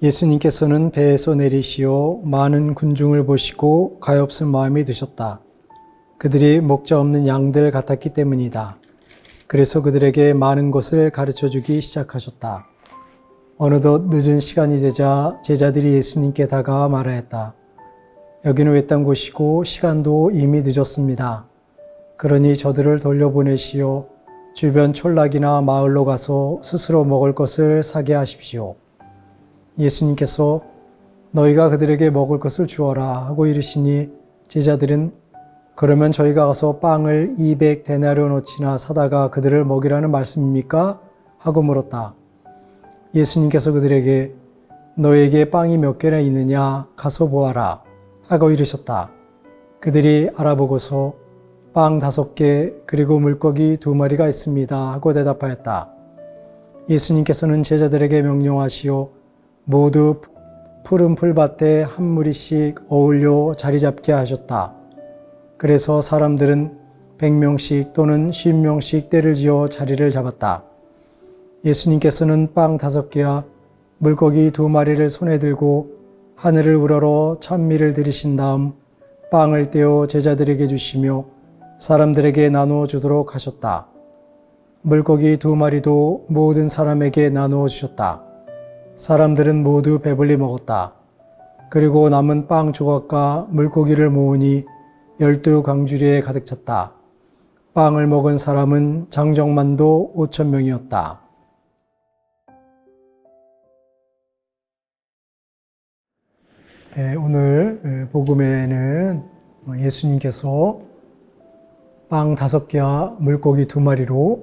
예수님께서는 배에서 내리시어 많은 군중을 보시고 가엾은 마음이 드셨다. 그들이 목자 없는 양들 같았기 때문이다. 그래서 그들에게 많은 것을 가르쳐주기 시작하셨다. 어느덧 늦은 시간이 되자 제자들이 예수님께 다가와 말하였다. 여기는 외딴 곳이고 시간도 이미 늦었습니다. 그러니 저들을 돌려보내시어 주변 촌락이나 마을로 가서 스스로 먹을 것을 사게 하십시오. 예수님께서 너희가 그들에게 먹을 것을 주어라 하고 이르시니 제자들은 그러면 저희가 가서 빵을 200데나리오너치나 사다가 그들을 먹이라는 말씀입니까? 하고 물었다. 예수님께서 그들에게 너에게 빵이 몇 개나 있느냐 가서 보아라 하고 이르셨다. 그들이 알아보고서 빵 5개 그리고 물고기 2마리가 있습니다 하고 대답하였다. 예수님께서는 제자들에게 명령하시어 모두 푸른 풀밭에 한 무리씩 어울려 자리 잡게 하셨다. 그래서 사람들은 100명씩 또는 50명씩 떼를 지어 자리를 잡았다. 예수님께서는 빵 5개와 물고기 2마리를 손에 들고 하늘을 우러러 찬미를 드리신 다음 빵을 떼어 제자들에게 주시며 사람들에게 나누어 주도록 하셨다. 물고기 2마리도 모든 사람에게 나누어 주셨다. 사람들은 모두 배불리 먹었다. 그리고 남은 빵 조각과 물고기를 모으니 12광주리에 가득 찼다. 빵을 먹은 사람은 장정만도 5,000명이었다. 오늘 복음에는 예수님께서 빵 5개와 물고기 2마리로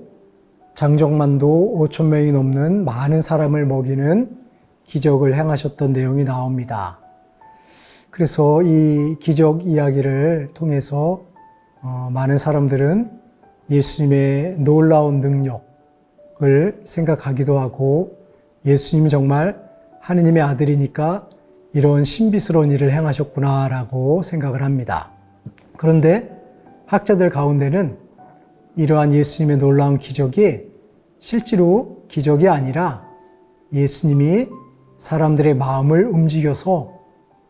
장정만도 5,000명이 넘는 많은 사람을 먹이는 기적을 행하셨던 내용이 나옵니다. 그래서 이 기적 이야기를 통해서 많은 사람들은 예수님의 놀라운 능력을 생각하기도 하고 예수님이 정말 하느님의 아들이니까 이런 신비스러운 일을 행하셨구나라고 생각을 합니다. 그런데 학자들 가운데는 이러한 예수님의 놀라운 기적이 실제로 기적이 아니라 예수님이 사람들의 마음을 움직여서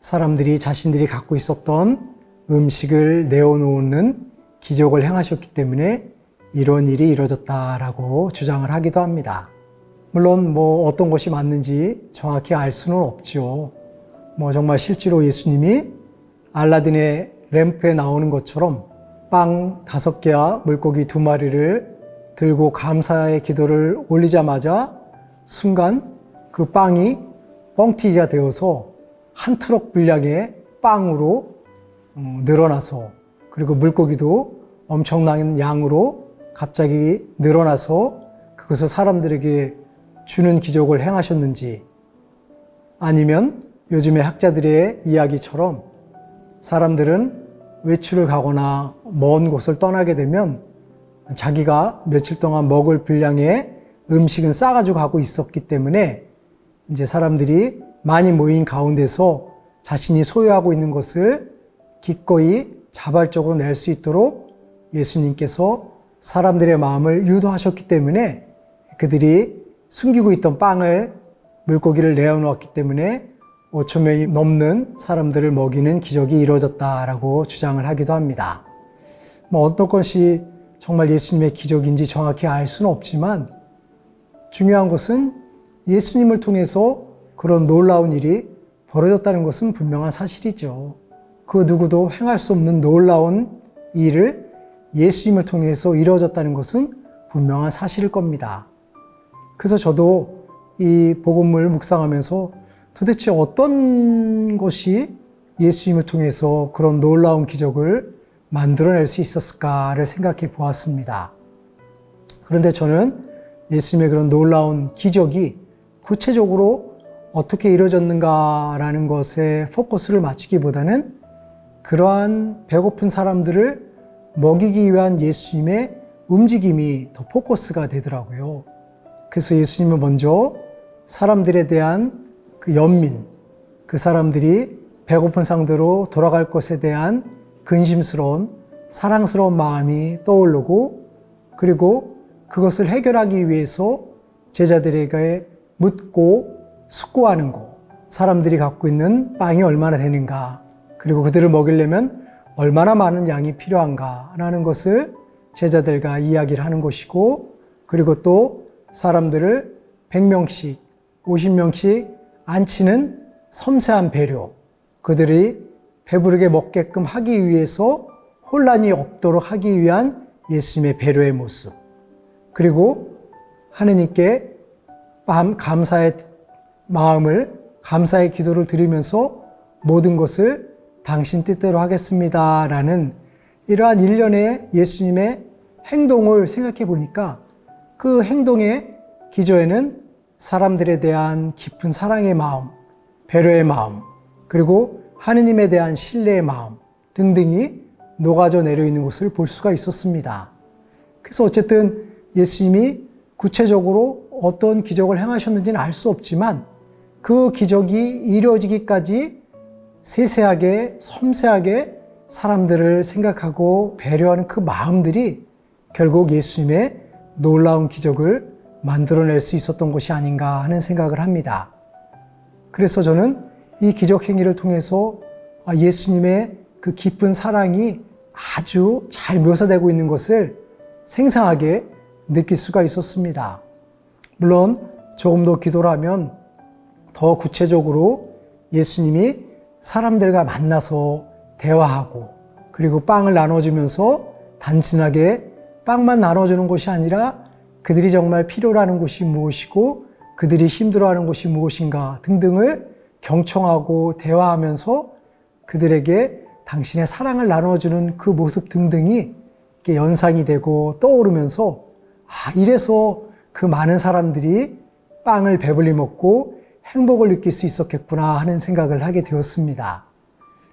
사람들이 자신들이 갖고 있었던 음식을 내어놓는 기적을 행하셨기 때문에 이런 일이 이루어졌다라고 주장을 하기도 합니다. 물론 어떤 것이 맞는지 정확히 알 수는 없죠. 정말 실제로 예수님이 알라딘의 램프에 나오는 것처럼 빵 5개와 물고기 2마리를 들고 감사의 기도를 올리자마자 순간 그 빵이 뻥튀기가 되어서 한 트럭 분량의 빵으로 늘어나서 그리고 물고기도 엄청난 양으로 갑자기 늘어나서 그것을 사람들에게 주는 기적을 행하셨는지 아니면 요즘의 학자들의 이야기처럼 사람들은 외출을 가거나 먼 곳을 떠나게 되면 자기가 며칠 동안 먹을 분량의 음식은 싸가지고 가고 있었기 때문에 이제 사람들이 많이 모인 가운데서 자신이 소유하고 있는 것을 기꺼이 자발적으로 낼 수 있도록 예수님께서 사람들의 마음을 유도하셨기 때문에 그들이 숨기고 있던 빵을 물고기를 내어놓았기 때문에 5,000명이 넘는 사람들을 먹이는 기적이 이루어졌다라고 주장을 하기도 합니다. 어떤 것이 정말 예수님의 기적인지 정확히 알 수는 없지만 중요한 것은 예수님을 통해서 그런 놀라운 일이 벌어졌다는 것은 분명한 사실이죠. 그 누구도 행할 수 없는 놀라운 일을 예수님을 통해서 이루어졌다는 것은 분명한 사실일 겁니다. 그래서 저도 이 복음을 묵상하면서 도대체 어떤 것이 예수님을 통해서 그런 놀라운 기적을 만들어낼 수 있었을까를 생각해 보았습니다. 그런데 저는 예수님의 그런 놀라운 기적이 구체적으로 어떻게 이루어졌는가라는 것에 포커스를 맞추기보다는 그러한 배고픈 사람들을 먹이기 위한 예수님의 움직임이 더 포커스가 되더라고요. 그래서 예수님은 먼저 사람들에 대한 그 연민, 그 사람들이 배고픈 상대로 돌아갈 것에 대한 근심스러운 사랑스러운 마음이 떠오르고 그리고 그것을 해결하기 위해서 제자들에게 묻고 숙고하는 것, 사람들이 갖고 있는 빵이 얼마나 되는가, 그리고 그들을 먹이려면 얼마나 많은 양이 필요한가라는 것을 제자들과 이야기를 하는 것이고, 그리고 또 사람들을 100명씩, 50명씩 앉히는 섬세한 배려, 그들이 배부르게 먹게끔 하기 위해서 혼란이 없도록 하기 위한 예수님의 배려의 모습, 그리고 하느님께 감사의 마음을, 감사의 기도를 드리면서 모든 것을 당신 뜻대로 하겠습니다 라는 이러한 일련의 예수님의 행동을 생각해 보니까 그 행동의 기저에는 사람들에 대한 깊은 사랑의 마음, 배려의 마음, 그리고 하느님에 대한 신뢰의 마음 등등이 녹아져 내려 있는 것을 볼 수가 있었습니다. 그래서 어쨌든 예수님이 구체적으로 어떤 기적을 행하셨는지는 알 수 없지만 그 기적이 이루어지기까지 세세하게, 섬세하게 사람들을 생각하고 배려하는 그 마음들이 결국 예수님의 놀라운 기적을 만들어낼 수 있었던 것이 아닌가 하는 생각을 합니다. 그래서 저는 이 기적 행위를 통해서 예수님의 그 깊은 사랑이 아주 잘 묘사되고 있는 것을 생생하게 느낄 수가 있었습니다. 물론 조금 더 기도를 하면 더 구체적으로 예수님이 사람들과 만나서 대화하고, 그리고 빵을 나눠주면서 단순하게 빵만 나눠주는 것이 아니라 그들이 정말 필요로 하는 것이 무엇이고 그들이 힘들어하는 것이 무엇인가 등등을 경청하고 대화하면서 그들에게 당신의 사랑을 나눠주는 그 모습 등등이 연상이 되고 떠오르면서 이래서 그 많은 사람들이 빵을 배불리 먹고 행복을 느낄 수 있었겠구나 하는 생각을 하게 되었습니다.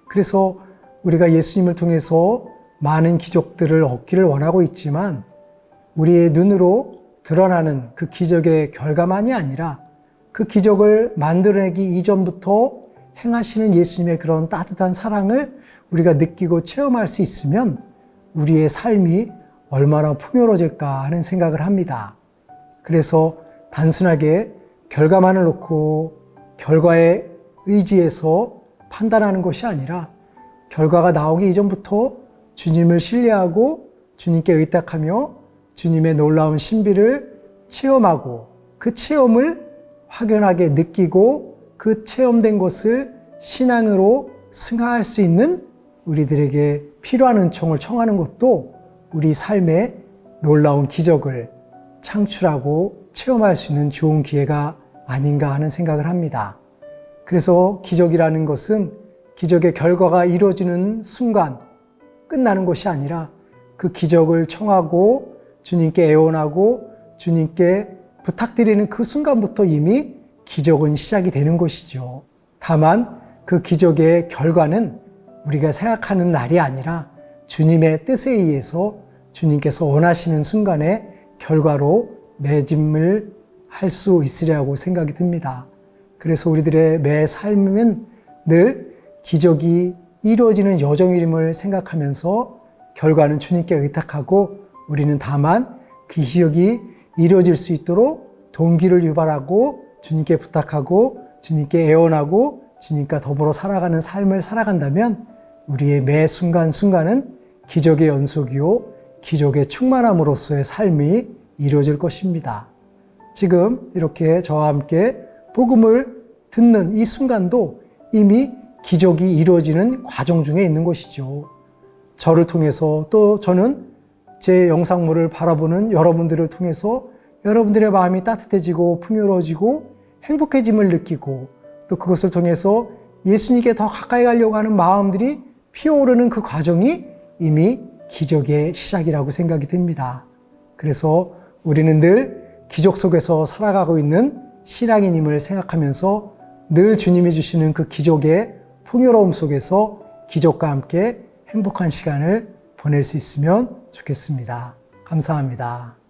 그래서 우리가 예수님을 통해서 많은 기적들을 얻기를 원하고 있지만 우리의 눈으로 드러나는 그 기적의 결과만이 아니라 그 기적을 만들어내기 이전부터 행하시는 예수님의 그런 따뜻한 사랑을 우리가 느끼고 체험할 수 있으면 우리의 삶이 얼마나 풍요로워질까 하는 생각을 합니다. 그래서 단순하게 결과만을 놓고 결과에 의지해서 판단하는 것이 아니라 결과가 나오기 이전부터 주님을 신뢰하고 주님께 의탁하며 주님의 놀라운 신비를 체험하고 그 체험을 확연하게 느끼고 그 체험된 것을 신앙으로 승화할 수 있는 우리들에게 필요한 은총을 청하는 것도 우리 삶에 놀라운 기적을 창출하고 체험할 수 있는 좋은 기회가 아닌가 하는 생각을 합니다. 그래서 기적이라는 것은 기적의 결과가 이루어지는 순간 끝나는 것이 아니라 그 기적을 청하고 주님께 애원하고 주님께 부탁드리는 그 순간부터 이미 기적은 시작이 되는 것이죠. 다만 그 기적의 결과는 우리가 생각하는 날이 아니라 주님의 뜻에 의해서 주님께서 원하시는 순간에 결과로 맺음을 할 수 있으리라고 생각이 듭니다. 그래서 우리들의 매 삶은 늘 기적이 이루어지는 여정임을 생각하면서 결과는 주님께 의탁하고 우리는 다만 그 기적이 이루어질 수 있도록 동기를 유발하고 주님께 부탁하고 주님께 애원하고 주님과 더불어 살아가는 삶을 살아간다면 우리의 매 순간순간은 기적의 연속이요 기적의 충만함으로서의 삶이 이루어질 것입니다. 지금 이렇게 저와 함께 복음을 듣는 이 순간도 이미 기적이 이루어지는 과정 중에 있는 것이죠. 저를 통해서 또 저는 제 영상물을 바라보는 여러분들을 통해서 여러분들의 마음이 따뜻해지고 풍요로워지고 행복해짐을 느끼고 또 그것을 통해서 예수님께 더 가까이 가려고 하는 마음들이 피어오르는 그 과정이 이미 기적의 시작이라고 생각이 듭니다. 그래서 우리는 늘 기적 속에서 살아가고 있는 신앙인임을 생각하면서 늘 주님이 주시는 그 기적의 풍요로움 속에서 기적과 함께 행복한 시간을 보낼 수 있으면 좋겠습니다. 감사합니다.